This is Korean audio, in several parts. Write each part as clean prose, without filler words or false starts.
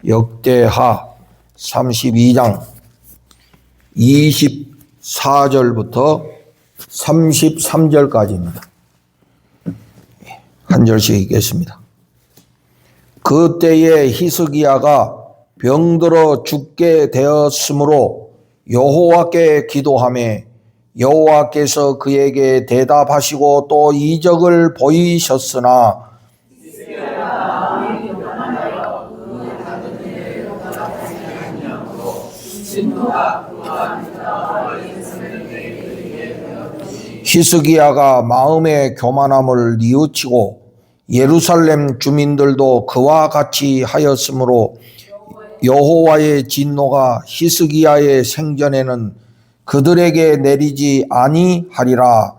역대하 32장 24절부터 33절까지입니다. 한 절씩 읽겠습니다. 그때에 히스기야가 병들어 죽게 되었으므로 여호와께 기도하매 여호와께서 그에게 대답하시고 또 이적을 보이셨으나 히스기야가 마음의 교만함을 뉘우치고 예루살렘 주민들도 그와 같이 하였으므로 여호와의 진노가 히스기야의 생전에는 그들에게 내리지 아니하리라.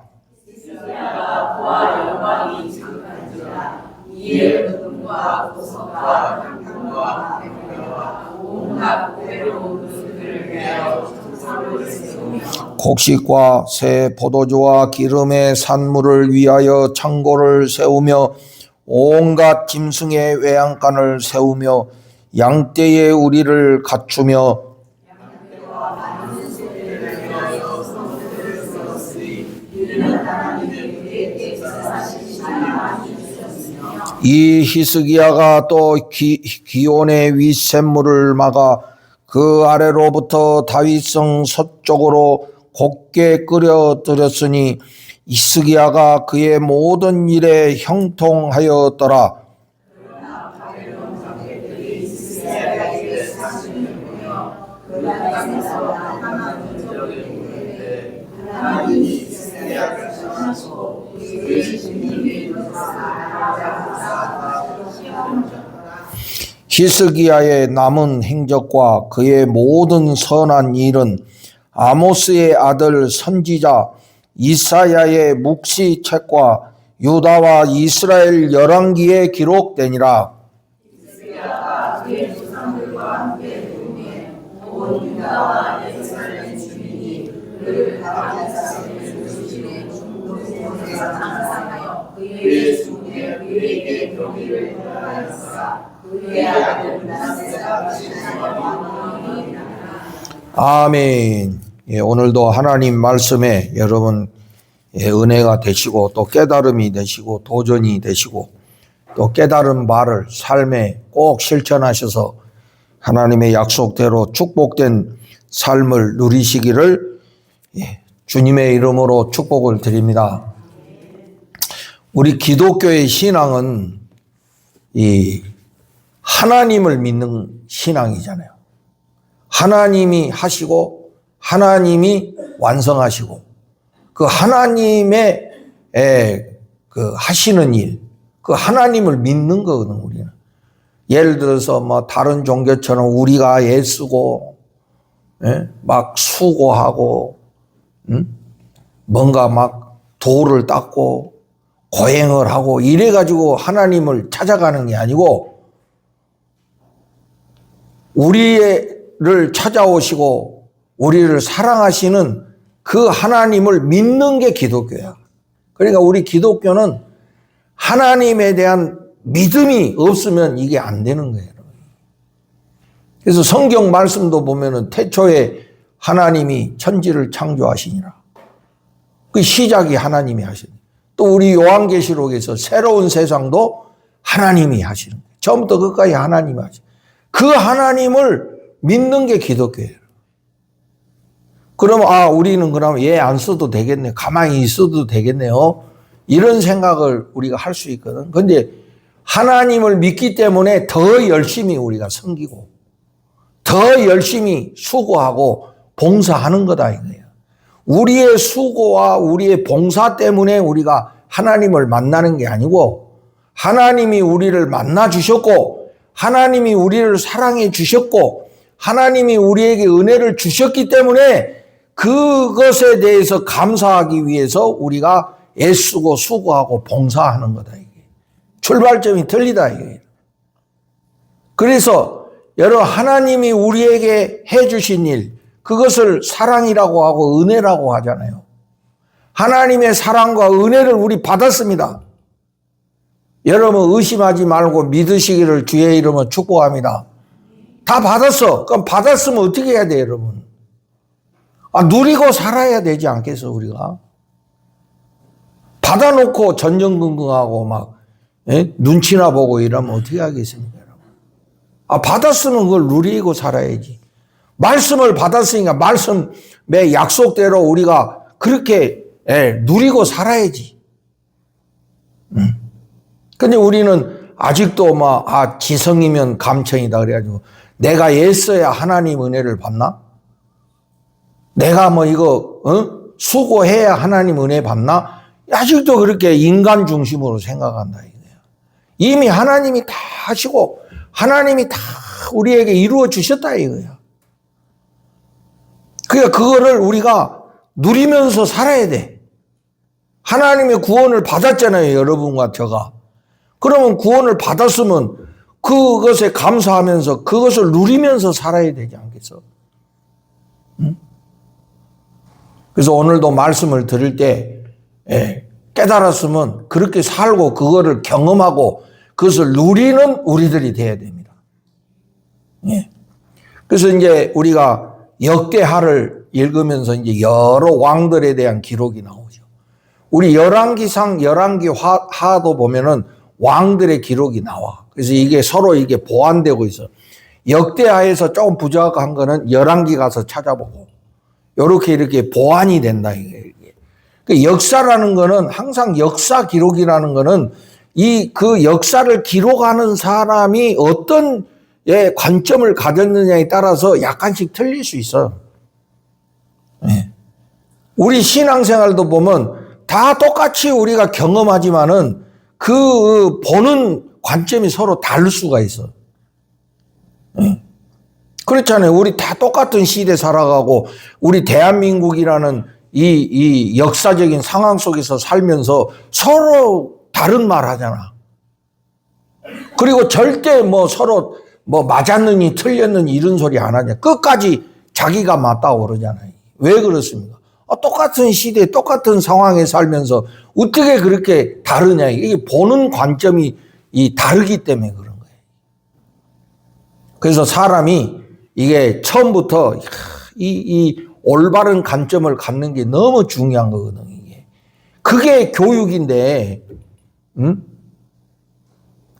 곡식과 새 포도주와 기름의 산물을 위하여 창고를 세우며 온갖 짐승의 외양간을 세우며 양떼의 우리를 갖추며 이 히스기야가 또 기온의 윗샘물을 막아 그 아래로부터 다윗성 서쪽으로 곱게 끓여들였으니 히스기야가 그의 모든 일에 형통하였더라. 히스기야의 남은 행적과 그의 모든 선한 일은 아모스의 아들 선지자 이사야의 묵시책과 유다와 이스라엘 열왕기에 기록되니라. 아멘. 오늘도 하나님 말씀에 여러분 은혜가 되시고 또 깨달음이 되시고 도전이 되시고 또 깨달은 말을 삶에 꼭 실천하셔서 하나님의 약속대로 축복된 삶을 누리시기를 주님의 이름으로 축복을 드립니다. 우리 기독교의 신앙은 이 하나님을 믿는 신앙이잖아요. 하나님이 하시고 하나님이 완성하시고 그 하나님의 그 하시는 일, 그 하나님을 믿는 거거든 우리는. 예를 들어서 뭐 다른 종교처럼 우리가 애쓰고 막 수고하고 뭔가 막 도를 닦고 고행을 하고 이래가지고 하나님을 찾아가는 게 아니고 우리를 찾아오시고 우리를 사랑하시는 그 하나님을 믿는 게 기독교야. 그러니까 우리 기독교는 하나님에 대한 믿음이 없으면 이게 안 되는 거예요. 그래서 성경 말씀도 보면은 태초에 하나님이 천지를 창조하시니라. 그 시작이 하나님이 하시는. 또 우리 요한계시록에서 새로운 세상도 하나님이 하시는 거예요. 처음부터 끝까지 하나님이 하시는. 그 하나님을 믿는 게 기독교예요. 그러면 우리는 그러면 얘 안 써도 되겠네. 가만히 있어도 되겠네요. 이런 생각을 우리가 할 수 있거든. 그런데 하나님을 믿기 때문에 더 열심히 우리가 섬기고 더 열심히 수고하고 봉사하는 거다 이거예요. 우리의 수고와 우리의 봉사 때문에 우리가 하나님을 만나는 게 아니고 하나님이 우리를 만나 주셨고 하나님이 우리를 사랑해 주셨고 하나님이 우리에게 은혜를 주셨기 때문에 그것에 대해서 감사하기 위해서 우리가 애쓰고 수고하고 봉사하는 거다 이게. 출발점이 틀리다 이게. 그래서 여러분 하나님이 우리에게 해주신 일 그것을 사랑이라고 하고 은혜라고 하잖아요. 하나님의 사랑과 은혜를 우리 받았습니다. 여러분 의심하지 말고 믿으시기를 주의 이름으로 축복합니다. 다 받았어. 그럼 받았으면 어떻게 해야 돼, 여러분? 누리고 살아야 되지 않겠어, 우리가? 받아놓고 전전긍긍하고 막, 눈치나 보고 이러면 어떻게 하겠습니까, 여러분? 받았으면 그걸 누리고 살아야지. 말씀을 받았으니까 말씀의 약속대로 우리가 그렇게 누리고 살아야지. 근데 우리는 아직도 지성이면 감천이다 그래가지고 내가 애써야 하나님 은혜를 받나? 내가 이거 수고해야 하나님 은혜 받나? 아직도 그렇게 인간 중심으로 생각한다 이거예요. 이미 하나님이 다 하시고 하나님이 다 우리에게 이루어 주셨다 이거예요. 그러니까 그거를 우리가 누리면서 살아야 돼. 하나님의 구원을 받았잖아요, 여러분과 제가. 그러면 구원을 받았으면 그것에 감사하면서 그것을 누리면서 살아야 되지 않겠어? 응? 그래서 오늘도 말씀을 들을 때 깨달았으면 그렇게 살고 그거를 경험하고 그것을 누리는 우리들이 돼야 됩니다. 예. 그래서 이제 우리가 역대하를 읽으면서 이제 여러 왕들에 대한 기록이 나오죠. 우리 열왕기상, 열왕기하도 보면은 왕들의 기록이 나와. 그래서 이게 서로 이게 보완되고 있어. 역대하에서 조금 부족한 거는 열왕기 가서 찾아보고, 이렇게 보완이 된다 이게. 그 역사라는 거는 항상 역사 기록이라는 거는 그 역사를 기록하는 사람이 어떤 관점을 가졌느냐에 따라서 약간씩 틀릴 수 있어. 네. 우리 신앙생활도 보면 다 똑같이 우리가 경험하지만은 그 보는 관점이 서로 다를 수가 있어. 네. 그렇잖아요. 우리 다 똑같은 시대 살아가고 우리 대한민국이라는 이 역사적인 상황 속에서 살면서 서로 다른 말 하잖아. 그리고 절대 서로 맞았느니 틀렸느니 이런 소리 안 하냐. 끝까지 자기가 맞다고 그러잖아요. 왜 그렇습니까? 똑같은 시대에 똑같은 상황에 살면서 어떻게 그렇게 다르냐. 이게 보는 관점이 다르기 때문에 그런 거예요. 그래서 사람이 이게 처음부터 이 올바른 관점을 갖는 게 너무 중요한 거거든요. 이게. 그게 교육인데, 응?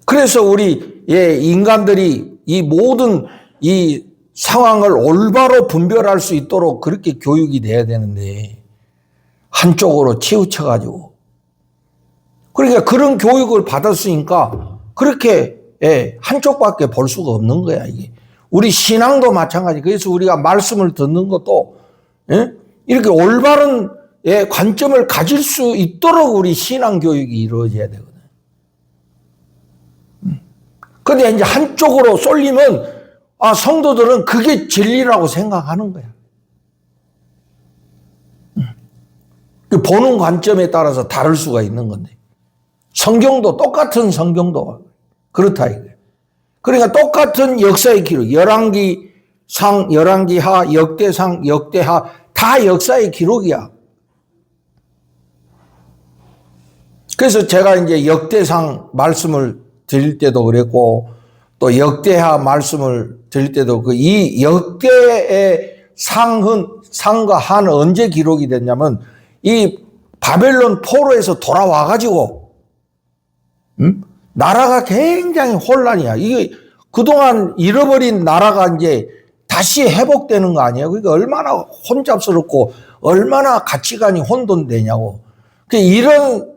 그래서 우리 인간들이 이 모든 이 상황을 올바로 분별할 수 있도록 그렇게 교육이 돼야 되는데 한쪽으로 치우쳐가지고 그러니까 그런 교육을 받았으니까 그렇게 한쪽밖에 볼 수가 없는 거야 이게. 우리 신앙도 마찬가지. 그래서 우리가 말씀을 듣는 것도 이렇게 올바른 관점을 가질 수 있도록 우리 신앙 교육이 이루어져야 되거든. 근데 이제 한쪽으로 쏠리면 성도들은 그게 진리라고 생각하는 거야. 그 보는 관점에 따라서 다를 수가 있는 건데. 성경도 똑같은 성경도 그렇다 이거예요. 그러니까 똑같은 역사의 기록, 열왕기상, 열왕기하, 역대상, 역대하 다 역사의 기록이야. 그래서 제가 이제 역대상 말씀을 드릴 때도 그랬고 또 역대하 말씀을 드릴 때도 이 역대의 상과 하는 언제 기록이 됐냐면 이 바벨론 포로에서 돌아와 가지고 나라가 굉장히 혼란이야. 이게 그동안 잃어버린 나라가 이제 다시 회복되는 거 아니에요? 그러니까 얼마나 혼잡스럽고 얼마나 가치관이 혼돈되냐고. 이런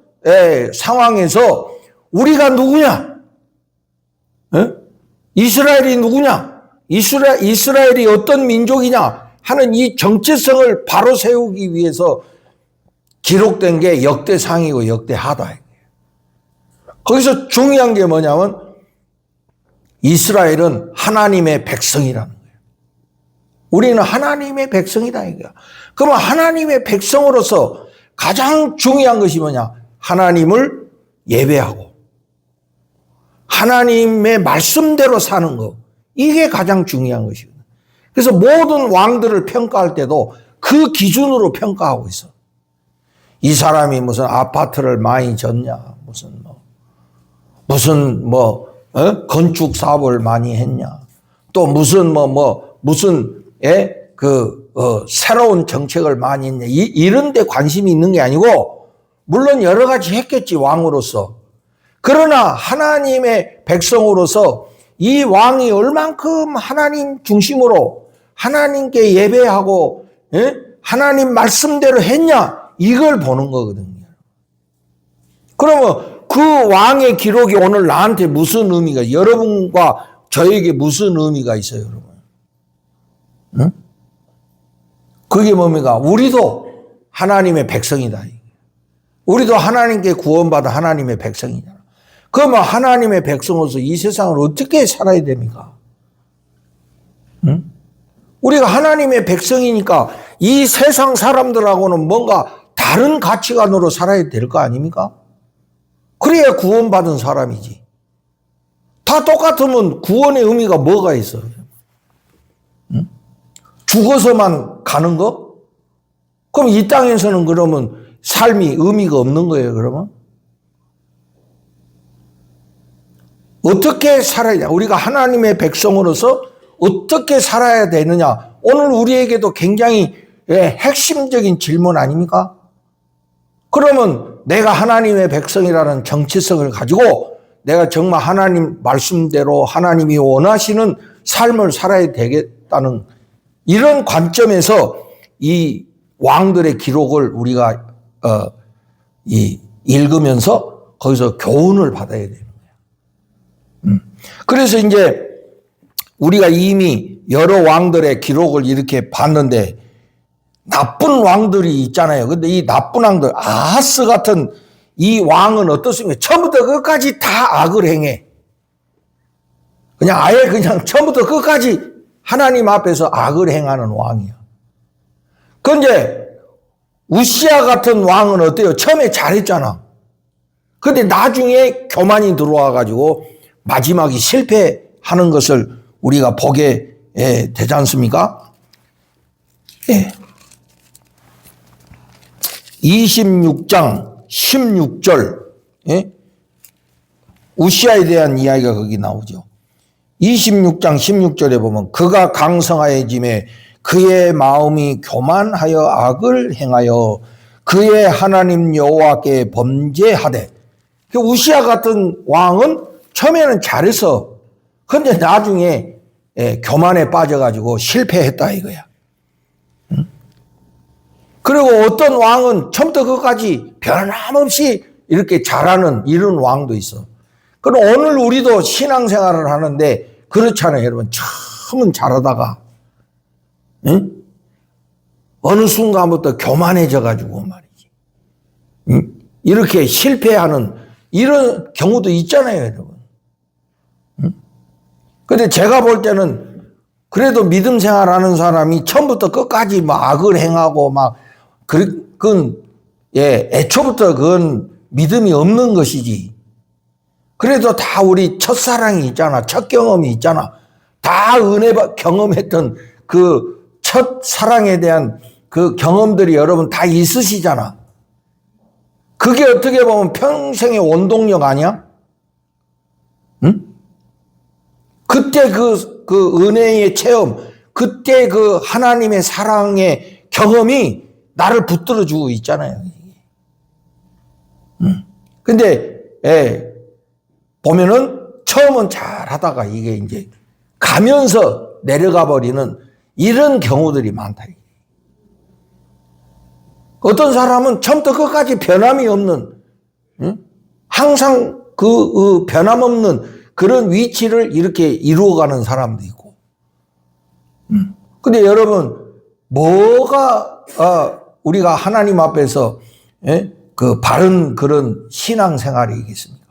상황에서 우리가 누구냐? 이스라엘이 누구냐? 이스라엘이 어떤 민족이냐? 하는 이 정체성을 바로 세우기 위해서 기록된 게 역대상이고 역대하다. 거기서 중요한 게 뭐냐면 이스라엘은 하나님의 백성이라는 거예요. 우리는 하나님의 백성이다 이거야. 그러면 하나님의 백성으로서 가장 중요한 것이 뭐냐? 하나님을 예배하고 하나님의 말씀대로 사는 거. 이게 가장 중요한 것이거든요. 그래서 모든 왕들을 평가할 때도 그 기준으로 평가하고 있어. 이 사람이 무슨 아파트를 많이 졌냐, 무슨 건축 사업을 많이 했냐, 또 무슨 새로운 정책을 많이 했냐. 이런 데 관심이 있는 게 아니고, 물론 여러 가지 했겠지, 왕으로서. 그러나 하나님의 백성으로서 이 왕이 얼만큼 하나님 중심으로 하나님께 예배하고, 하나님 말씀대로 했냐, 이걸 보는 거거든요. 그러면 그 왕의 기록이 오늘 나한테 무슨 의미가, 여러분과 저에게 무슨 의미가 있어요, 여러분? 응? 그게 뭡니까? 우리도 하나님의 백성이다. 우리도 하나님께 구원받은 하나님의 백성이잖아. 그러면 하나님의 백성으로서 이 세상을 어떻게 살아야 됩니까? 응? 우리가 하나님의 백성이니까 이 세상 사람들하고는 뭔가 다른 가치관으로 살아야 될 거 아닙니까? 그래야 구원받은 사람이지. 다 똑같으면 구원의 의미가 뭐가 있어요? 응? 죽어서만 가는 거? 그럼 이 땅에서는 그러면 삶이 의미가 없는 거예요, 그러면? 어떻게 살아야 돼? 우리가 하나님의 백성으로서 어떻게 살아야 되느냐? 오늘 우리에게도 굉장히 핵심적인 질문 아닙니까? 그러면 내가 하나님의 백성이라는 정체성을 가지고 내가 정말 하나님 말씀대로 하나님이 원하시는 삶을 살아야 되겠다는 이런 관점에서 이 왕들의 기록을 우리가 읽으면서 거기서 교훈을 받아야 되는 거예요. 그래서 이제 우리가 이미 여러 왕들의 기록을 이렇게 봤는데 나쁜 왕들이 있잖아요. 근데 이 나쁜 왕들, 아하스 같은 이 왕은 어떻습니까? 처음부터 끝까지 다 악을 행해. 그냥 처음부터 끝까지 하나님 앞에서 악을 행하는 왕이야. 그런데 우시아 같은 왕은 어때요? 처음에 잘했잖아. 근데 나중에 교만이 들어와가지고 마지막에 실패하는 것을 우리가 보게 되지 않습니까? 26장 16절 우시아에 대한 이야기가 거기 나오죠. 26장 16절에 보면 그가 강성하여짐에 그의 마음이 교만하여 악을 행하여 그의 하나님 여호와께 범죄하되. 우시아 같은 왕은 처음에는 잘해서 근데 나중에 교만에 빠져가지고 실패했다 이거야. 그리고 어떤 왕은 처음부터 끝까지 변함없이 이렇게 잘하는 이런 왕도 있어. 그럼 오늘 우리도 신앙생활을 하는데 그렇잖아요, 여러분. 처음은 잘하다가 어느 순간부터 교만해져가지고 말이지. 이렇게 실패하는 이런 경우도 있잖아요, 여러분. 근데 제가 볼 때는 그래도 믿음 생활하는 사람이 처음부터 끝까지 막 악을 행하고 막 애초부터 그건 믿음이 없는 것이지. 그래도 다 우리 첫사랑이 있잖아. 첫 경험이 있잖아. 다 은혜 경험했던 그 첫사랑에 대한 그 경험들이 여러분 다 있으시잖아. 그게 어떻게 보면 평생의 원동력 아니야? 응? 그때 그 은혜의 체험, 그때 그 하나님의 사랑의 경험이 나를 붙들어주고 있잖아요. 근데, 보면은 처음은 잘 하다가 이게 이제 가면서 내려가 버리는 이런 경우들이 많다. 어떤 사람은 처음부터 끝까지 변함이 없는, 항상 그 변함없는 그런 위치를 이렇게 이루어가는 사람도 있고. 근데 여러분, 뭐가, 우리가 하나님 앞에서, 그 바른 그런 신앙생활이겠습니까?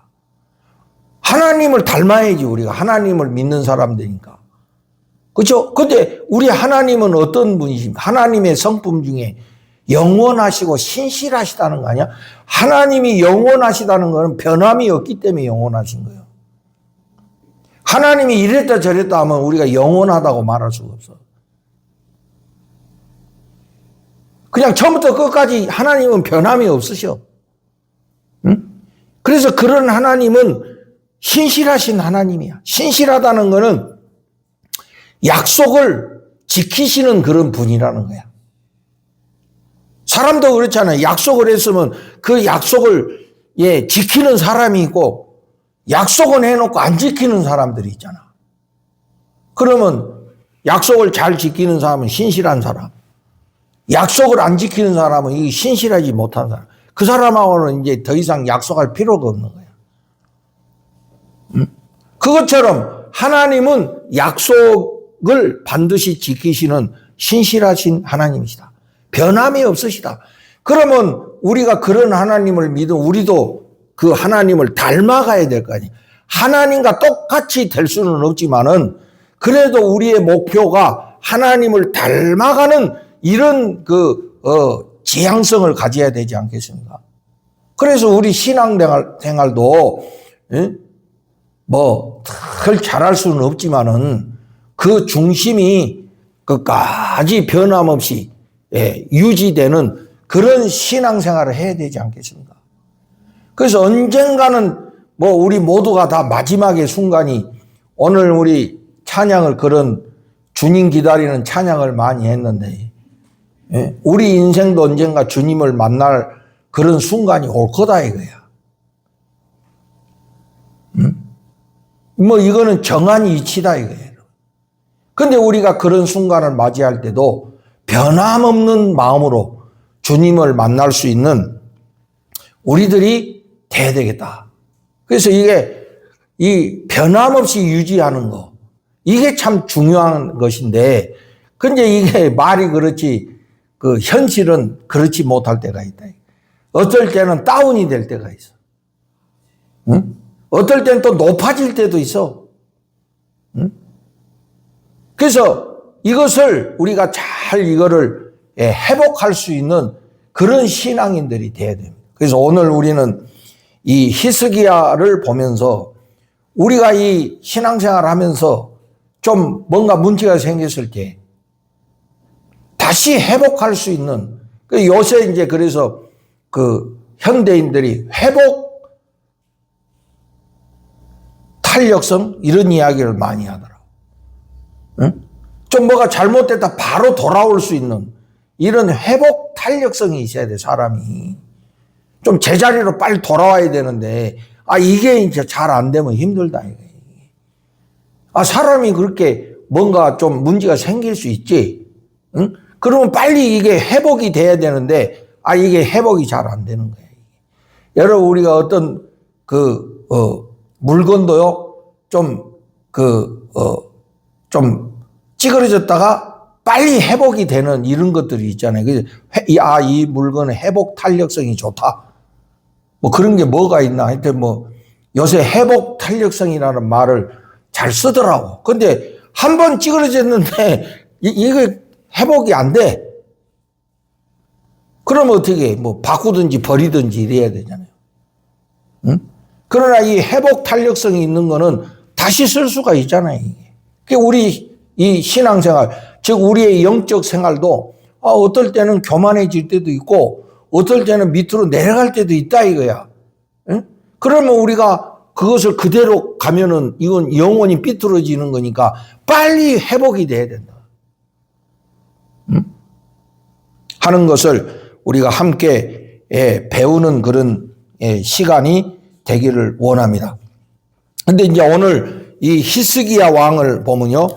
하나님을 닮아야지, 우리가. 하나님을 믿는 사람들이니까. 그렇죠? 근데 우리 하나님은 어떤 분이십니까? 하나님의 성품 중에 영원하시고 신실하시다는 거 아니야? 하나님이 영원하시다는 것은 변함이 없기 때문에 영원하신 거예요. 하나님이 이랬다 저랬다 하면 우리가 영원하다고 말할 수가 없어. 그냥 처음부터 끝까지 하나님은 변함이 없으셔. 응? 그래서 그런 하나님은 신실하신 하나님이야. 신실하다는 것은 약속을 지키시는 그런 분이라는 거야. 사람도 그렇잖아요. 약속을 했으면 그 약속을 지키는 사람이 있고 약속은 해놓고 안 지키는 사람들이 있잖아. 그러면 약속을 잘 지키는 사람은 신실한 사람, 약속을 안 지키는 사람은 이 신실하지 못한 사람. 그 사람하고는 이제 더 이상 약속할 필요가 없는 거야. 그것처럼 하나님은 약속을 반드시 지키시는 신실하신 하나님이시다. 변함이 없으시다. 그러면 우리가 그런 하나님을 믿으면 우리도 그 하나님을 닮아가야 될 거 아니에요. 하나님과 똑같이 될 수는 없지만은 그래도 우리의 목표가 하나님을 닮아가는 이런 지향성을 가져야 되지 않겠습니까? 그래서 우리 신앙생활도 덜 잘할 수는 없지만은 그 중심이 끝까지 변함없이 유지되는 그런 신앙생활을 해야 되지 않겠습니까? 그래서 언젠가는 우리 모두가 다 마지막의 순간이 오늘 우리 찬양을 그런 주님 기다리는 찬양을 많이 했는데 우리 인생도 언젠가 주님을 만날 그런 순간이 올 거다 이거야. 이거는 정한 이치다 이거예요. 근데 우리가 그런 순간을 맞이할 때도 변함없는 마음으로 주님을 만날 수 있는 우리들이 돼야 되겠다. 그래서 이 변함없이 유지하는 거, 이게 참 중요한 것인데, 근데 이게 말이 그렇지, 그 현실은 그렇지 못할 때가 있다. 어떨 때는 다운이 될 때가 있어. 응? 어떨 때는 또 높아질 때도 있어. 응? 그래서 이것을 우리가 잘 이거를 회복할 수 있는 그런 신앙인들이 돼야 됩니다. 그래서 오늘 우리는 이 히스기야를 보면서 우리가 이 신앙생활을 하면서 좀 뭔가 문제가 생겼을 때 다시 회복할 수 있는, 요새 이제 그래서 그 현대인들이 회복 탄력성 이런 이야기를 많이 하더라고. 응? 좀 뭐가 잘못됐다 바로 돌아올 수 있는 이런 회복 탄력성이 있어야 돼, 사람이. 좀 제자리로 빨리 돌아와야 되는데, 이게 이제 잘 안 되면 힘들다, 이게. 사람이 그렇게 뭔가 좀 문제가 생길 수 있지. 응? 그러면 빨리 이게 회복이 돼야 되는데, 이게 회복이 잘 안 되는 거예요. 여러분, 우리가 어떤 물건도요, 좀 찌그러졌다가 빨리 회복이 되는 이런 것들이 있잖아요. 그래서 이 물건의 회복 탄력성이 좋다. 그런 게 뭐가 있나. 하여튼 요새 회복 탄력성이라는 말을 잘 쓰더라고. 근데 한 번 찌그러졌는데 이게 회복이 안 돼. 그러면 어떻게 해? 바꾸든지 버리든지 이래야 되잖아요. 응? 그러나 이 회복 탄력성이 있는 거는 다시 쓸 수가 있잖아요. 이게 우리 이 신앙생활, 즉 우리의 영적 생활도 어떨 때는 교만해질 때도 있고 어떨 때는 밑으로 내려갈 때도 있다 이거야. 응? 그러면 우리가 그것을 그대로 가면은 이건 영원히 삐뚤어지는 거니까 빨리 회복이 돼야 된다. 응? 하는 것을 우리가 함께 배우는 그런 시간이 되기를 원합니다. 근데 이제 오늘 이 히스기야 왕을 보면요.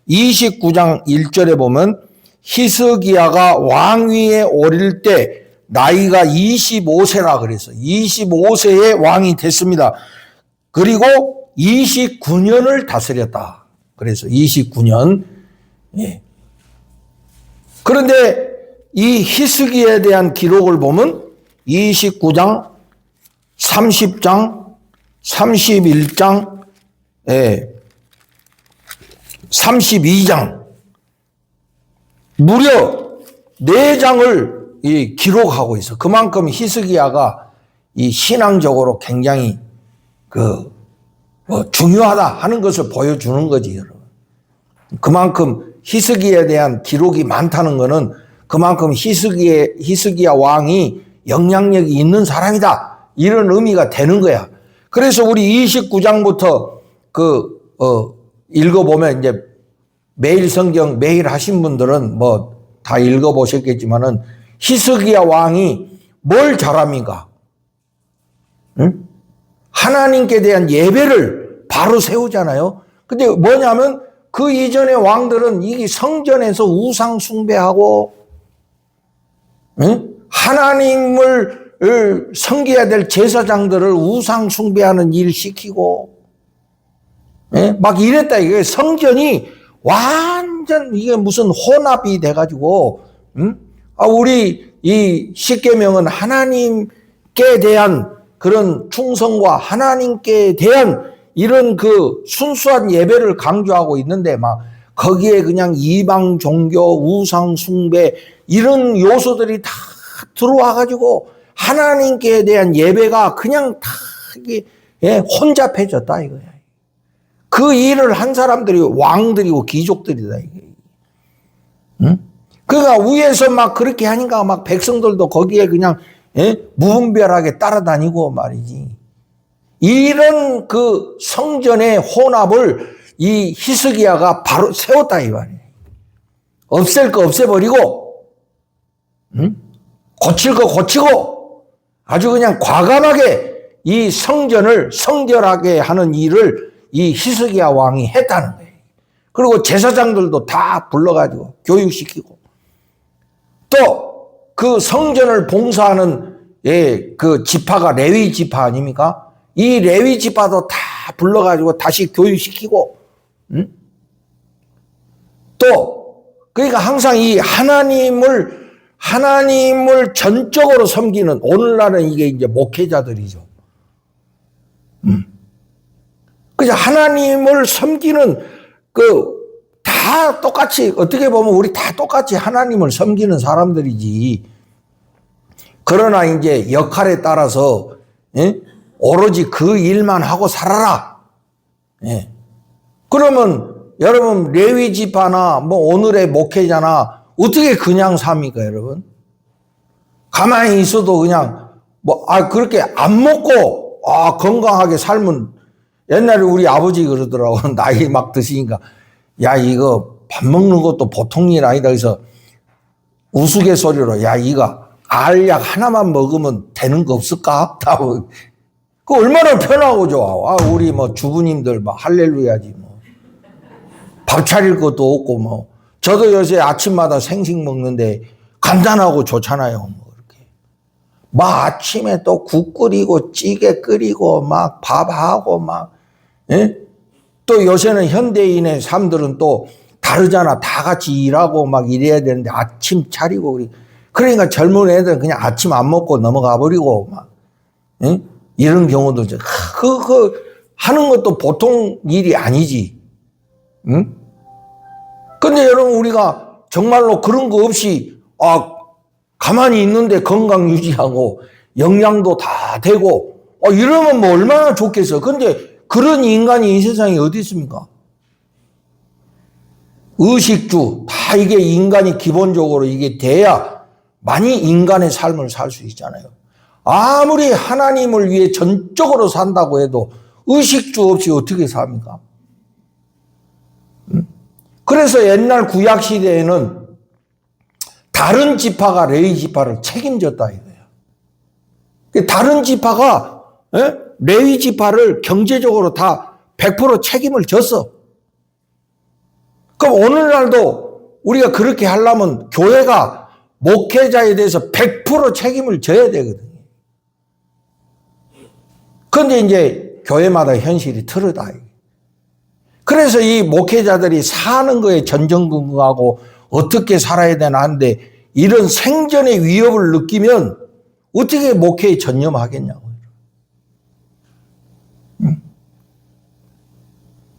29장 1절에 보면 히스기야가 왕위에 오를 때 나이가 25세라 그래서 25세의 왕이 됐습니다. 그리고 29년을 다스렸다. 그래서 29년. 그런데 이 히스기야에 대한 기록을 보면 29장, 30장, 31장, 32장 무려 4장을 기록하고 있어. 그만큼 히스기야가 이 신앙적으로 굉장히 중요하다 하는 것을 보여주는 거지, 여러분. 그만큼 히스기야에 대한 기록이 많다는 것은 그만큼 히스기야 왕이 영향력이 있는 사람이다, 이런 의미가 되는 거야. 그래서 우리 29장부터 읽어보면 이제 매일 성경 매일 하신 분들은 뭐 다 읽어보셨겠지만은 히스기야 왕이 뭘 잘합니까? 응? 하나님께 대한 예배를 바로 세우잖아요. 근데 뭐냐면 그 이전의 왕들은 이 성전에서 우상 숭배하고, 응? 하나님을 섬겨야 될 제사장들을 우상 숭배하는 일 시키고, 예? 막 이랬다. 이게 성전이 완전 이게 무슨 혼합이 돼가지고, 우리 이 십계명은 하나님께 대한 그런 충성과 하나님께 대한 이런 그 순수한 예배를 강조하고 있는데 막 거기에 그냥 이방 종교, 우상 숭배 이런 요소들이 다 들어와가지고 하나님께 대한 예배가 그냥 다 이게 혼잡해졌다 이거야. 그 일을 한 사람들이 왕들이고 귀족들이다 이게. 응? 그러니까 위에서 막 그렇게 하니까 막 백성들도 거기에 그냥 무분별하게 따라다니고 말이지. 이런 그 성전의 혼합을 이 히스기야가 바로 세웠다 이 말이에요. 없앨 거 없애버리고, 응? 고칠 거 고치고, 아주 그냥 과감하게 이 성전을 성결하게 하는 일을 이 히스기야 왕이 했다는 거예요. 그리고 제사장들도 다 불러가지고 교육시키고, 또 그 성전을 봉사하는 그 지파가 레위 지파 아닙니까? 이 레위 지파도 다 불러가지고 다시 교육시키고, 또 그러니까 항상 이 하나님을 전적으로 섬기는, 오늘날은 이게 이제 목회자들이죠. 그래서 하나님을 섬기는 다 똑같이, 어떻게 보면 우리 다 똑같이 하나님을 섬기는 사람들이지. 그러나 이제 역할에 따라서 오로지 그 일만 하고 살아라. 그러면 여러분 레위 지파나 뭐 오늘의 목회자나 어떻게 그냥 삽니까, 여러분? 가만히 있어도 그냥 그렇게 안 먹고 건강하게 살면, 옛날에 우리 아버지 그러더라고. 나이 막 드시니까, 야, 이거 밥 먹는 것도 보통 일 아니다. 그래서 우스갯소리로, 야, 이거 알약 하나만 먹으면 되는 거 없을까? 그 얼마나 편하고 좋아. 우리 뭐 주부님들 막 할렐루야지 뭐. 밥 차릴 것도 없고 뭐. 저도 요새 아침마다 생식 먹는데 간단하고 좋잖아요. 뭐 이렇게. 막 아침에 또 국 끓이고 찌개 끓이고 막 밥하고 막. 또 요새는 현대인의 삶들은 또 다르잖아. 다 같이 일하고 막 이래야 되는데 아침 차리고 그러니까 젊은 애들은 그냥 아침 안 먹고 넘어가 버리고 막 이런 경우도 하는 것도 보통 일이 아니지. 근데 여러분 우리가 정말로 그런 거 없이 가만히 있는데 건강 유지하고 영양도 다 되고 이러면 뭐 얼마나 좋겠어. 근데 그런 인간이 이 세상에 어디 있습니까? 의식주, 다 이게 인간이 기본적으로 이게 돼야 많이 인간의 삶을 살 수 있잖아요. 아무리 하나님을 위해 전적으로 산다고 해도 의식주 없이 어떻게 삽니까? 그래서 옛날 구약 시대에는 다른 지파가 레위 지파를 책임졌다 이거예요. 다른 지파가 레위 지파를 경제적으로 다 100% 책임을 졌어. 그럼 오늘날도 우리가 그렇게 하려면 교회가 목회자에 대해서 100% 책임을 져야 되거든요. 그런데 이제 교회마다 현실이 틀리다. 그래서 이 목회자들이 사는 거에 전전긍긍하고 어떻게 살아야 되나 하는데 이런 생존의 위협을 느끼면 어떻게 목회에 전념하겠냐고요.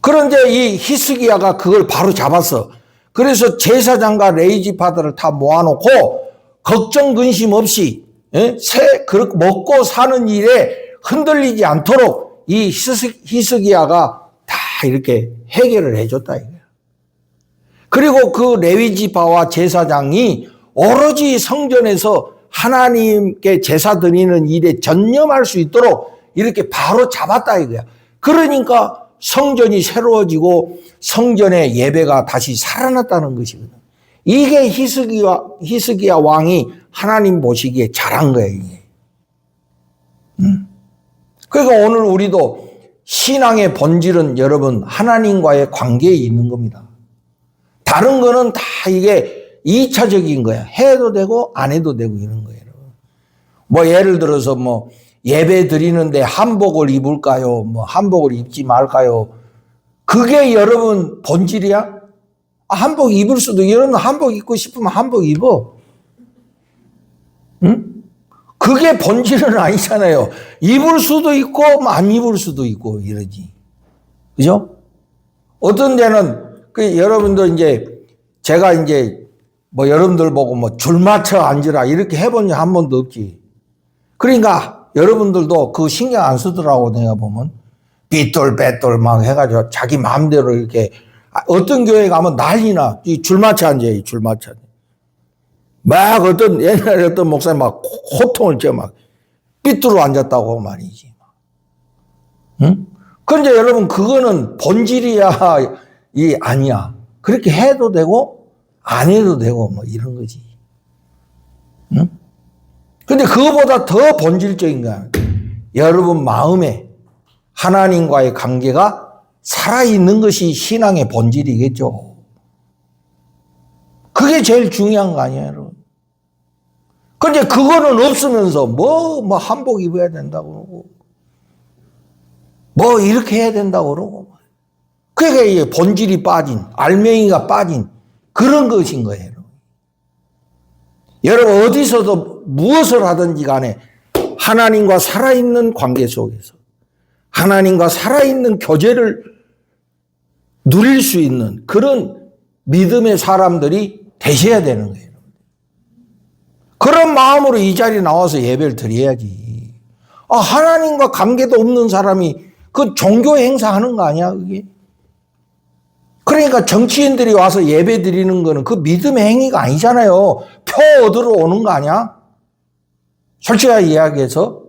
그런데 이 히스기야가 그걸 바로 잡았어. 그래서 제사장과 레위 지파들을 다 모아놓고 걱정 근심 없이 그렇게 먹고 사는 일에 흔들리지 않도록 이 히스기야가 다 이렇게 해결을 해줬다 이거야. 그리고 그 레위 지파와 제사장이 오로지 성전에서 하나님께 제사 드리는 일에 전념할 수 있도록 이렇게 바로 잡았다 이거야. 그러니까 성전이 새로워지고 성전의 예배가 다시 살아났다는 것이거든. 이게 히스기야 왕이 하나님 보시기에 잘한 거예요, 이게. 그러니까 오늘 우리도 신앙의 본질은 여러분 하나님과의 관계에 있는 겁니다. 다른 거는 다 이게 2차적인 거야. 해도 되고 안 해도 되고 이런 거예요. 뭐 예를 들어서 뭐 예배 드리는데 한복을 입을까요? 뭐 한복을 입지 말까요? 그게 여러분 본질이야? 한복 입을 수도, 여러분 한복 입고 싶으면 한복 입어. 응? 그게 본질은 아니잖아요. 입을 수도 있고 안 입을 수도 있고 이러지. 그죠? 어떤 데는 여러분도 이제 제가 이제 뭐 여러분들 보고 뭐 줄 맞춰 앉으라 이렇게 해본 적 한 번도 없지. 그러니까 여러분들도 그 신경 안 쓰더라고. 내가 보면 삐뚤빼뚤 막 해가지고 자기 마음대로 이렇게 어떤 교회 가면 난리나. 이 줄 맞춰 앉아요. 줄 맞춰. 막 옛날에 어떤 목사님 막 호통을 쳐 막 삐뚤어 앉았다고 말이지. 응? 그런데 여러분 그거는 본질이야 이 아니야. 그렇게 해도 되고 안 해도 되고 뭐 이런 거지. 응? 근데 그거보다 더 본질적인 거야. 여러분 마음에 하나님과의 관계가 살아있는 것이 신앙의 본질이겠죠. 그게 제일 중요한 거 아니에요, 여러분. 근데 그거는 없으면서 뭐 한복 입어야 된다고 그러고 뭐 이렇게 해야 된다고 그러고 그게 이게 본질이 빠진, 알맹이가 빠진 그런 것인 거예요. 여러분 어디서도 무엇을 하든지 간에 하나님과 살아있는 관계 속에서 하나님과 살아있는 교제를 누릴 수 있는 그런 믿음의 사람들이 되셔야 되는 거예요. 그런 마음으로 이 자리에 나와서 예배를 드려야지. 하나님과 관계도 없는 사람이 그 종교 행사하는 거 아니야, 그게? 그러니까 정치인들이 와서 예배 드리는 거는 그 믿음의 행위가 아니잖아요. 표 얻으러 오는 거 아니야? 솔직하게 이야기해서.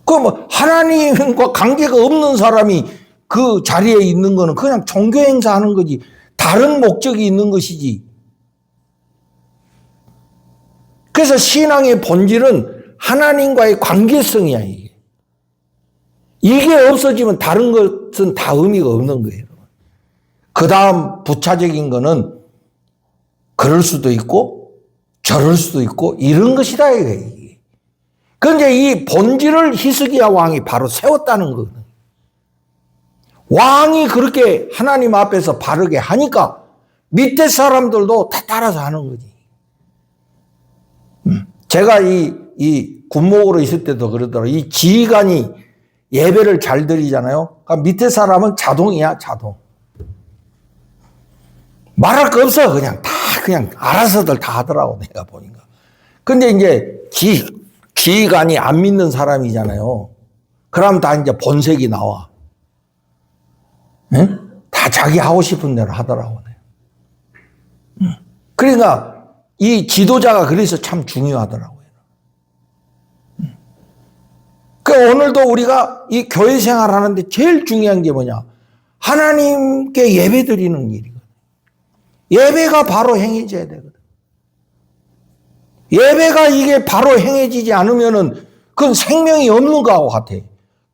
뭐 하나님과 관계가 없는 사람이 그 자리에 있는 거는 그냥 종교 행사하는 거지. 다른 목적이 있는 것이지. 그래서 신앙의 본질은 하나님과의 관계성이야, 이게. 이게 없어지면 다른 것은 다 의미가 없는 거예요. 그 다음 부차적인 거는 그럴 수도 있고 저럴 수도 있고 이런 것이다, 이게. 그런데 이 본질을 히스기야 왕이 바로 세웠다는 거거든요. 왕이 그렇게 하나님 앞에서 바르게 하니까 밑에 사람들도 다 따라서 하는 거지. 제가 이 군목으로 있을 때도 그러더라고요. 이 지휘관이 예배를 잘 드리잖아요. 그러니까 밑에 사람은 자동이야, 자동. 말할 거 없어. 그냥 알아서들 다 하더라고, 내가 보니까. 근데 이제 지휘관이 안 믿는 사람이잖아요. 그럼 다 이제 본색이 나와. 응? 다 자기 하고 싶은 대로 하더라고. 그러니까 이 지도자가 그래서 참 중요하더라고요. 그러니까 오늘도 우리가 이 교회 생활하는데 제일 중요한 게 뭐냐? 하나님께 예배 드리는 일이거든. 예배가 바로 행해져야 되거든. 예배가 이게 바로 행해지지 않으면은 그건 생명이 없는 거하고 같아.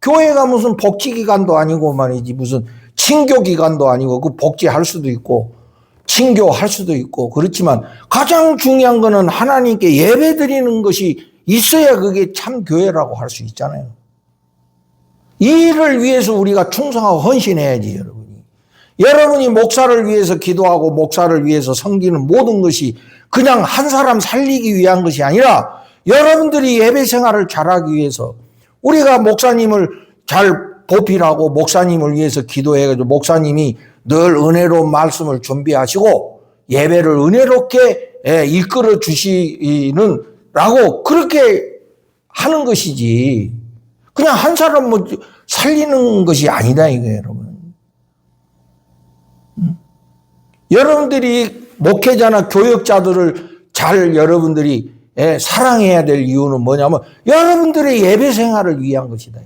교회가 무슨 복지기관도 아니고 말이지, 무슨 친교기관도 아니고, 그 복지할 수도 있고, 친교할 수도 있고, 그렇지만 가장 중요한 거는 하나님께 예배 드리는 것이 있어야 그게 참 교회라고 할 수 있잖아요. 이 일을 위해서 우리가 충성하고 헌신해야지, 여러분이. 여러분이 목사를 위해서 기도하고 목사를 위해서 섬기는 모든 것이 그냥 한 사람 살리기 위한 것이 아니라 여러분들이 예배 생활을 잘하기 위해서 우리가 목사님을 잘 보필하고 목사님을 위해서 기도해가지고 목사님이 늘 은혜로운 말씀을 준비하시고 예배를 은혜롭게 이끌어 주시는 라고 그렇게 하는 것이지 그냥 한 사람 뭐 살리는 것이 아니다 이거예요, 여러분. 여러분들이 목회자나 교역자들을 잘 여러분들이 사랑해야 될 이유는 뭐냐면 여러분들의 예배 생활을 위한 것이다.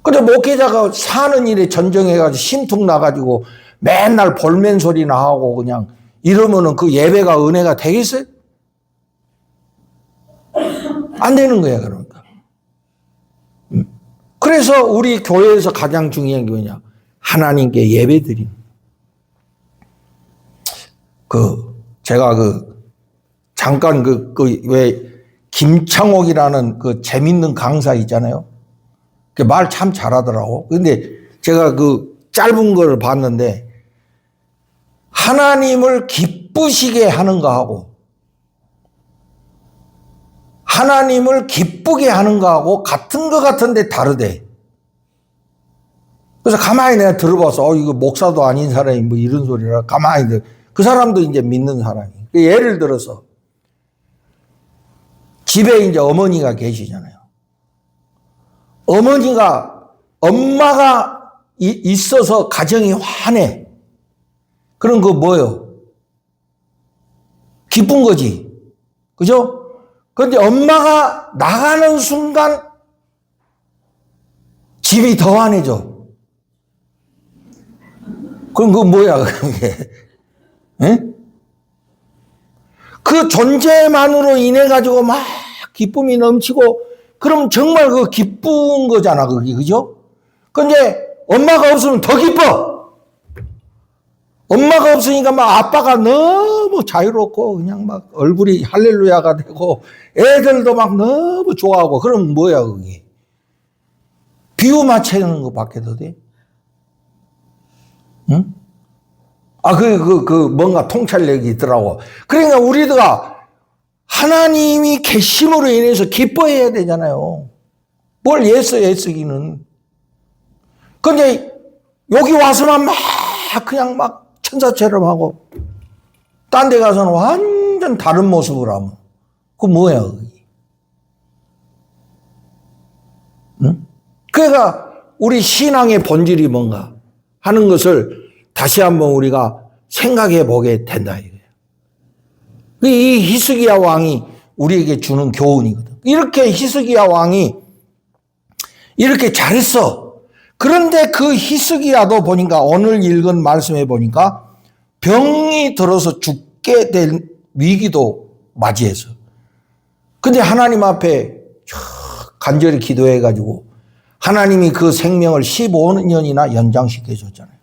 근데 목회자가 사는 일에 전정해가지고 심통 나가지고 맨날 볼멘 소리나 하고 그냥 이러면은 그 예배가 은혜가 되겠어요? 안 되는 거야, 그러니까. 그래서 우리 교회에서 가장 중요한 게 뭐냐? 하나님께 예배 드리는. 제가 잠깐 왜 김창옥이라는 그 재밌는 강사 있잖아요. 말 참 잘하더라고. 근데 제가 짧은 걸 봤는데 하나님을 기쁘시게 하는 거하고 하나님을 기쁘게 하는 거하고 같은 거 같은데 다르대. 그래서 가만히 내가 들어봐서 이거 목사도 아닌 사람이 뭐 이런 소리라 가만히 그 사람도 이제 믿는 사람이. 예를 들어서 집에 이제 어머니가 계시잖아요. 엄마가 있어서 가정이 환해. 그럼 그거 뭐예요? 기쁜 거지. 그죠? 그런데 엄마가 나가는 순간 집이 더 환해져. 그럼 그거 뭐야, 그게? 응? 그 존재만으로 인해가지고 막 기쁨이 넘치고, 그럼 정말 그 기쁜 거잖아, 그게, 그죠? 근데 엄마가 없으면 더 기뻐! 엄마가 없으니까 막 아빠가 너무 자유롭고, 그냥 막 얼굴이 할렐루야가 되고, 애들도 막 너무 좋아하고, 그럼 뭐야, 그게? 비유 맞추는 거 밖에 더 돼? 응? 뭔가 통찰력이 있더라고. 그러니까 우리가 하나님이 계심으로 인해서 기뻐해야 되잖아요. 뭘 애쓰기는. 근데 여기 와서만 그냥 막 천사처럼 하고, 딴 데 가서는 완전 다른 모습을 하면, 그거 뭐야, 그게. 응? 그러니까 우리 신앙의 본질이 뭔가 하는 것을 다시 한번 우리가 생각해 보게 된다, 이거예요. 이 히스기야 왕이 우리에게 주는 교훈이거든. 이렇게 히스기야 왕이 이렇게 잘했어. 그런데 그 히스기야도 보니까 오늘 읽은 말씀에 보니까 병이 들어서 죽게 될 위기도 맞이해서. 근데 하나님 앞에 간절히 기도해가지고 하나님이 그 생명을 15년이나 연장시켜 줬잖아요.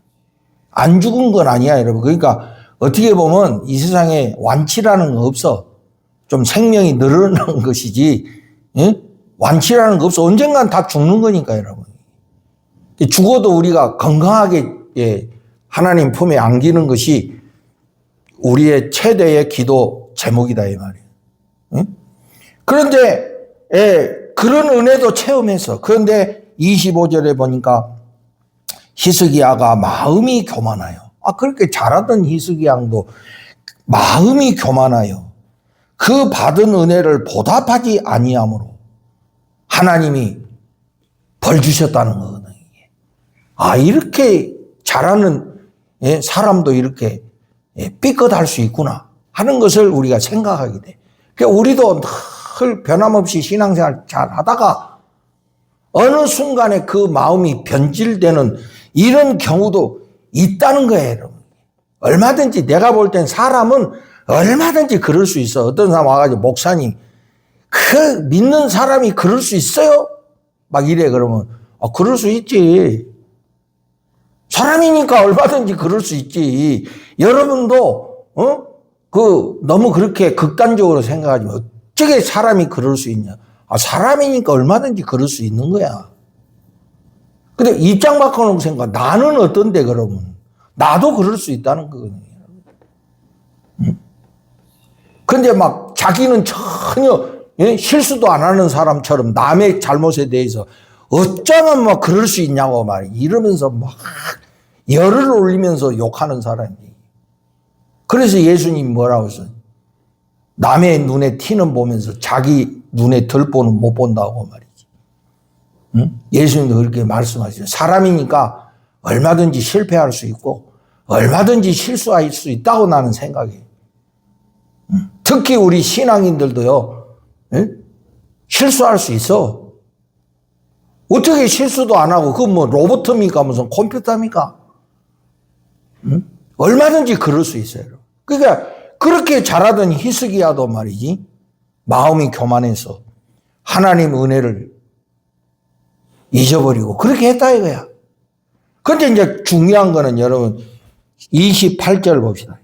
안 죽은 건 아니야, 여러분. 그러니까 어떻게 보면 이 세상에 완치라는 거 없어. 좀 생명이 늘어나는 것이지, 예? 완치라는 거 없어. 언젠간 다 죽는 거니까, 여러분. 죽어도 우리가 건강하게, 예, 하나님 품에 안기는 것이 우리의 최대의 기도 제목이다, 이 말이에요. 예? 그런데, 예, 그런 은혜도 체험해서. 그런데 25절에 보니까 히스기야가 마음이 교만하여. 그렇게 잘하던 히스기야 왕도 마음이 교만하여 그 받은 은혜를 보답하지 아니함으로 하나님이 벌 주셨다는 거거든요. 이렇게 잘하는 사람도 이렇게 삐끗할 수 있구나 하는 것을 우리가 생각하게 돼. 그러니까 우리도 늘 변함없이 신앙생활 잘 하다가 어느 순간에 그 마음이 변질되는 이런 경우도 있다는 거예요, 여러분. 얼마든지 내가 볼 땐 사람은 얼마든지 그럴 수 있어. 어떤 사람 와가지고 목사님, 믿는 사람이 그럴 수 있어요? 막 이래. 그러면 그럴 수 있지. 사람이니까 얼마든지 그럴 수 있지. 여러분도 너무 그렇게 극단적으로 생각하지 마. 어떻게 사람이 그럴 수 있냐? 사람이니까 얼마든지 그럴 수 있는 거야. 근데 입장 바꿔놓고 생각, 나는 어떤데, 그러면? 나도 그럴 수 있다는 거거든요. 근데 막 자기는 전혀 실수도 안 하는 사람처럼 남의 잘못에 대해서 어쩌면 뭐 그럴 수 있냐고 말이야. 이러면서 막 열을 올리면서 욕하는 사람이. 그래서 예수님이 뭐라고 했어요? 남의 눈에 티는 보면서 자기 눈에 들보는 못 본다고 말이지. 응? 예수님도 그렇게 말씀하시죠. 사람이니까 얼마든지 실패할 수 있고 얼마든지 실수할 수 있다고 나는 생각해요. 특히 우리 신앙인들도요, 실수할 수 있어. 어떻게 실수도 안 하고, 그건 뭐 로봇입니까? 무슨 컴퓨터입니까? 응? 얼마든지 그럴 수 있어요. 그러니까 그렇게 잘하던 히스기야도 말이지, 마음이 교만해서 하나님 은혜를 잊어버리고 그렇게 했다 이거야. 근데 이제 중요한 거는 여러분 28절 봅시다.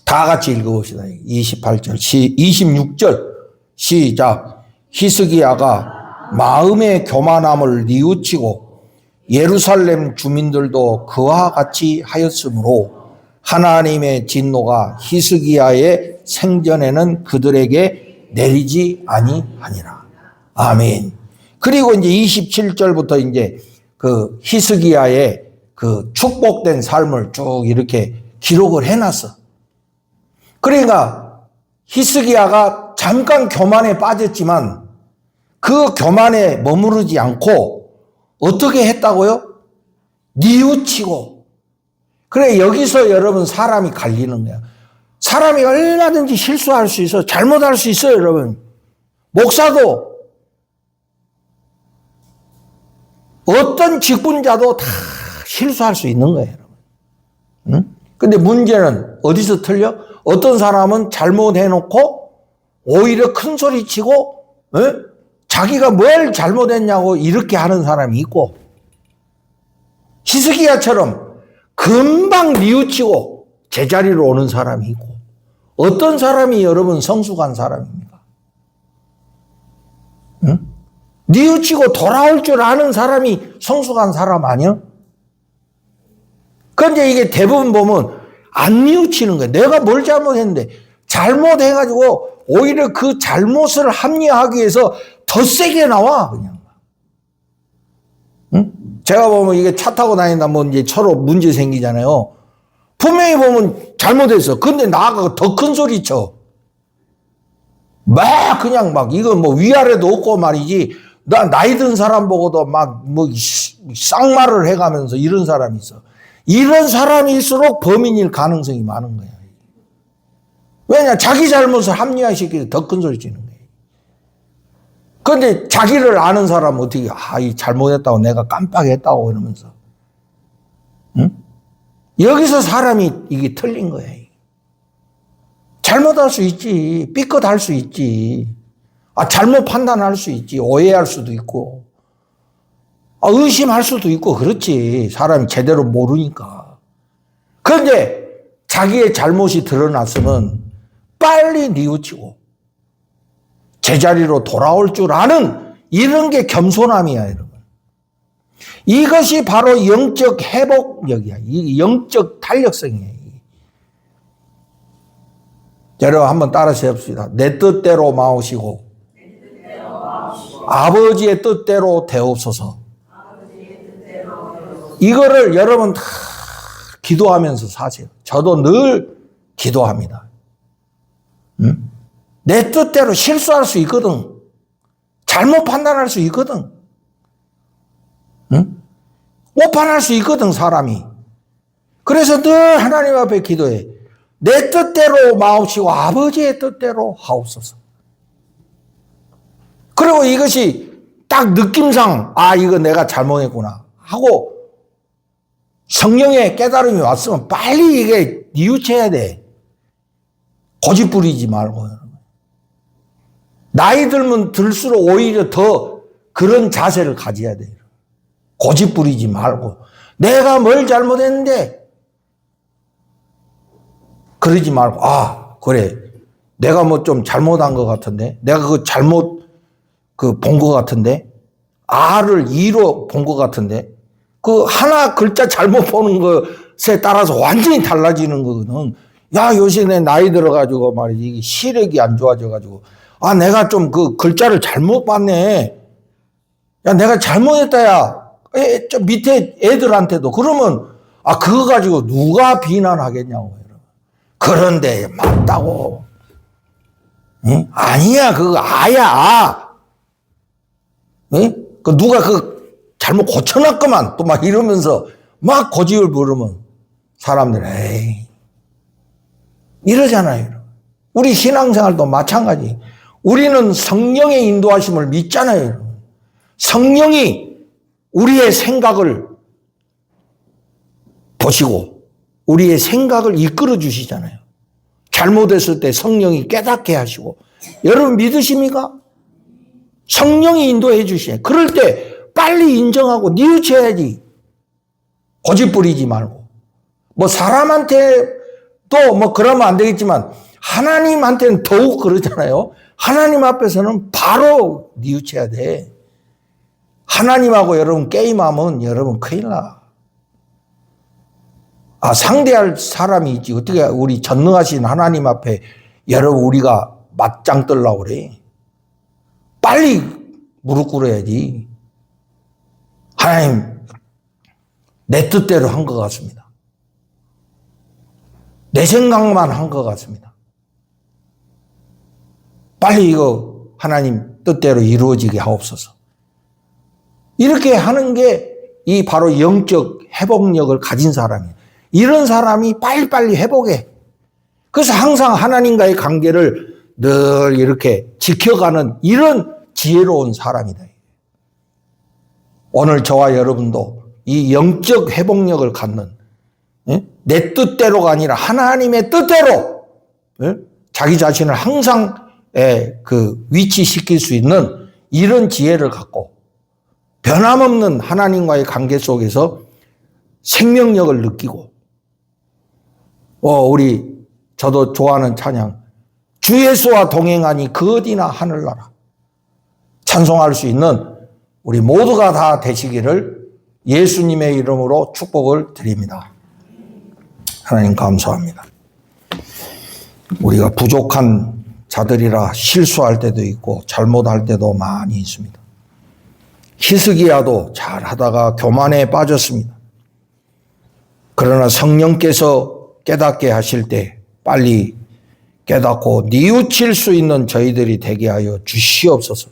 다 같이 읽어봅시다. 28절, 26절 시작. 히스기야가 마음의 교만함을 뉘우치고 예루살렘 주민들도 그와 같이 하였으므로 하나님의 진노가 히스기야의 생전에는 그들에게 내리지 아니하니라. 아멘. 그리고 이제 27절부터 이제 그 히스기야의 그 축복된 삶을 쭉 이렇게 기록을 해놨어. 그러니까 히스기야가 잠깐 교만에 빠졌지만 그 교만에 머무르지 않고 어떻게 했다고요? 뉘우치고. 그래, 여기서 여러분 사람이 갈리는 거야. 사람이 얼마든지 실수할 수 있어. 잘못할 수 있어요, 여러분. 목사도 어떤 직분자도 다 실수할 수 있는 거예요, 여러분. 응? 근데 문제는 어디서 틀려? 어떤 사람은 잘못해놓고 오히려 큰 소리 치고, 자기가 뭘 잘못했냐고 이렇게 하는 사람이 있고, 히스기야처럼 금방 뉘우치고 제자리로 오는 사람이 있고, 어떤 사람이 여러분 성숙한 사람입니까? 응? 뉘우치고 돌아올 줄 아는 사람이 성숙한 사람 아니야? 그런데 이게 대부분 보면 안 뉘우치는 거예요. 내가 뭘 잘못했는데 잘못해가지고 오히려 그 잘못을 합리화하기 위해서 더 세게 나와 그냥. 응? 제가 보면 이게 차 타고 다니다 뭐 이제 서로 문제 생기잖아요. 분명히 보면 잘못했어. 근데 나가 더 큰 소리 쳐. 막 그냥 막 이건 뭐 위아래도 없고 말이지. 나 나이 든 사람 보고도 막 뭐 쌍말을 해가면서 이런 사람이 있어. 이런 사람일수록 범인일 가능성이 많은 거야. 왜냐? 자기 잘못을 합리화시키기 더 큰 소리 치는 거예요. 그런데 자기를 아는 사람은 어떻게, 이 잘못했다고 내가 깜빡했다고 이러면서. 응? 여기서 사람이 이게 틀린 거예요. 잘못할 수 있지. 삐끗할 수 있지. 잘못 판단할 수 있지. 오해할 수도 있고. 의심할 수도 있고 그렇지. 사람이 제대로 모르니까. 그런데 자기의 잘못이 드러났으면 빨리 뉘우치고 제자리로 돌아올 줄 아는 이런 게 겸손함이야, 여러분. 이것이 바로 영적 회복력이야. 이 영적 탄력성이야. 여러분 한번 따라서 해봅시다. 내 뜻대로 마오시고 아버지의 뜻대로 되옵소서. 이거를 여러분 다 기도하면서 사세요. 저도 늘 기도합니다. 응? 내 뜻대로 실수할 수 있거든. 잘못 판단할 수 있거든. 응? 오판할 수 있거든, 사람이. 그래서 늘 하나님 앞에 기도해. 내 뜻대로 마옵시고 아버지의 뜻대로 하옵소서. 그리고 이것이 딱 느낌상 이거 내가 잘못했구나 하고 성령의 깨달음이 왔으면 빨리 이게 뉘우쳐야 돼. 고집 부리지 말고. 나이 들면 들수록 오히려 더 그런 자세를 가져야 돼요. 고집 부리지 말고. 내가 뭘 잘못했는데 그러지 말고, 그래. 내가 뭐 좀 잘못한 것 같은데? 내가 그거 잘못 본 것 같은데? R을 E로 본 것 같은데? 그 하나 글자 잘못 보는 것에 따라서 완전히 달라지는 거거든. 야, 요새 내 나이 들어가지고 말이지, 시력이 안 좋아져가지고, 내가 좀 그 글자를 잘못 봤네. 야, 내가 잘못했다, 야. 저 밑에 애들한테도. 그러면, 그거 가지고 누가 비난하겠냐고. 그런데 맞다고. 응? 아니야, 그거 아야. 응? 누가 잘못 고쳐놨구만. 또 막 이러면서 막 고집을 부르면 사람들, 에이. 이러잖아요. 우리 신앙생활도 마찬가지. 우리는 성령의 인도하심을 믿잖아요. 성령이 우리의 생각을 보시고 우리의 생각을 이끌어 주시잖아요. 잘못했을 때 성령이 깨닫게 하시고. 여러분 믿으십니까? 성령이 인도해 주시네. 그럴 때 빨리 인정하고 뉘우쳐야지. 고집 부리지 말고. 뭐 사람한테 또 뭐 그러면 안 되겠지만 하나님한테는 더욱 그러잖아요. 하나님 앞에서는 바로 뉘우쳐야 돼. 하나님하고 여러분 게임하면 여러분 큰일 나. 상대할 사람이 있지. 어떻게 우리 전능하신 하나님 앞에 여러분 우리가 맞짱 뜨려고 그래. 빨리 무릎 꿇어야지. 하나님, 내 뜻대로 한 것 같습니다. 내 생각만 한 것 같습니다. 빨리 이거 하나님 뜻대로 이루어지게 하옵소서. 이렇게 하는 게 이 바로 영적 회복력을 가진 사람이에요. 이런 사람이 빨리빨리 회복해. 그래서 항상 하나님과의 관계를 늘 이렇게 지켜가는 이런 지혜로운 사람이다. 오늘 저와 여러분도 이 영적 회복력을 갖는 내 뜻대로가 아니라 하나님의 뜻대로 자기 자신을 항상 위치시킬 수 있는 이런 지혜를 갖고 변함없는 하나님과의 관계 속에서 생명력을 느끼고 저도 좋아하는 찬양 주 예수와 동행하니 그 어디나 하늘나라 찬송할 수 있는 우리 모두가 다 되시기를 예수님의 이름으로 축복을 드립니다. 하나님 감사합니다. 우리가 부족한 자들이라 실수할 때도 있고 잘못할 때도 많이 있습니다. 히스기야도 잘하다가 교만에 빠졌습니다. 그러나 성령께서 깨닫게 하실 때 빨리 깨닫고 뉘우칠 수 있는 저희들이 되게 하여 주시옵소서.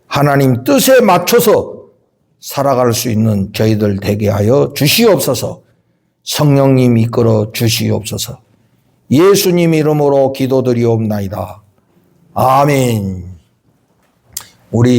하나님 뜻에 맞춰서 살아갈 수 있는 저희들 되게 하여 주시옵소서. 성령님 이끌어 주시옵소서. 예수님 이름으로 기도드리옵나이다. 아멘. 우리